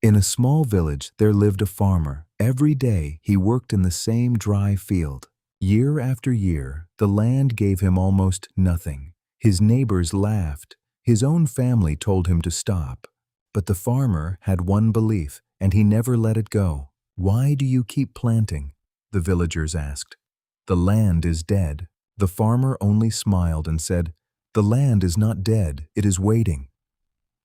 In a small village there lived a farmer. Every day he worked in the same dry field. Year after year, the land gave him almost nothing. His neighbors laughed. His own family told him to stop. But the farmer had one belief, and he never let it go. "Why do you keep planting?" the villagers asked. "The land is dead." The farmer only smiled and said, "The land is not dead, it is waiting."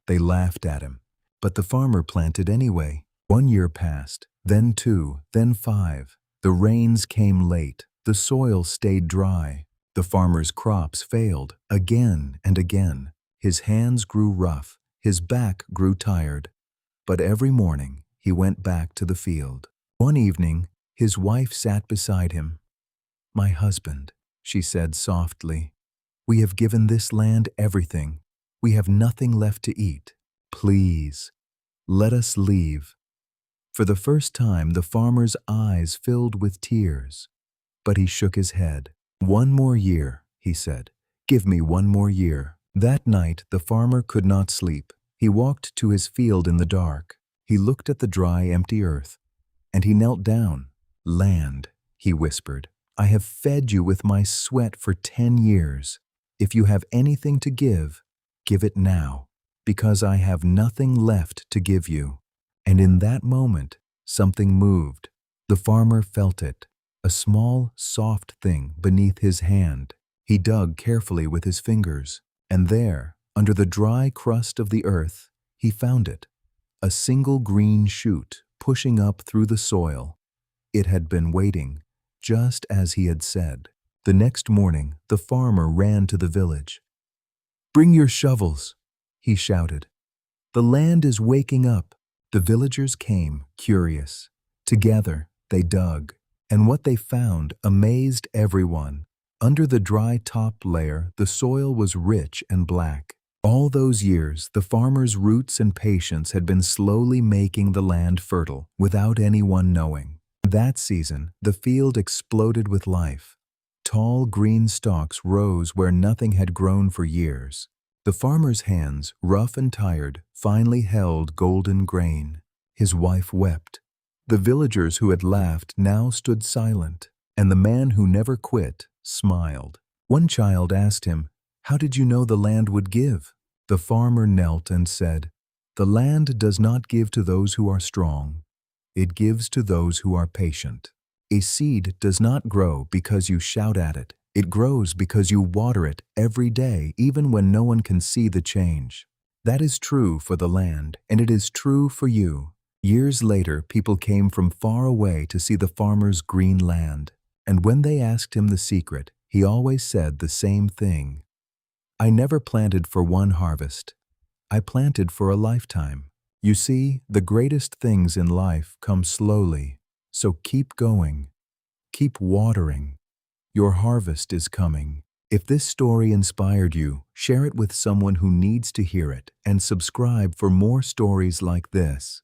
They laughed at him, but the farmer planted anyway. 1 year passed, then 2, then 5. The rains came late, the soil stayed dry. The farmer's crops failed again and again. His hands grew rough, his back grew tired. But every morning he went back to the field. One evening, his wife sat beside him. "My husband," she said softly, "we have given this land everything. We have nothing left to eat. Please, let us leave." For the first time, the farmer's eyes filled with tears. But he shook his head. "1 more year," he said. "Give me 1 more year." That night, the farmer could not sleep. He walked to his field in the dark. He looked at the dry, empty earth, and he knelt down. "Land," he whispered, "I have fed you with my sweat for 10 years. If you have anything to give it now, because I have nothing left to give you." And in that moment, something moved. The farmer felt it, a small, soft thing beneath his hand. He dug carefully with his fingers, and there, under the dry crust of the earth, he found it, a single green shoot pushing up through the soil. It had been waiting, just as he had said. The next morning, the farmer ran to the village. "Bring your shovels," he shouted. "The land is waking up." The villagers came, curious. Together, they dug, and what they found amazed everyone. Under the dry top layer, the soil was rich and black. All those years, the farmer's roots and patience had been slowly making the land fertile, without anyone knowing. That season, the field exploded with life. Tall green stalks rose where nothing had grown for years. The farmer's hands, rough and tired, finally held golden grain. His wife wept. The villagers who had laughed now stood silent, and the man who never quit smiled. One child asked him, "How did you know the land would give?" The farmer knelt and said, "The land does not give to those who are strong. It gives to those who are patient. A seed does not grow because you shout at it. It grows because you water it every day, even when no one can see the change." That is true for the land, and it is true for you. Years later, people came from far away to see the farmer's green land. And when they asked him the secret, he always said the same thing. "I never planted for one harvest. I planted for a lifetime." You see, the greatest things in life come slowly. So keep going. Keep watering. Your harvest is coming. If this story inspired you, share it with someone who needs to hear it, and subscribe for more stories like this.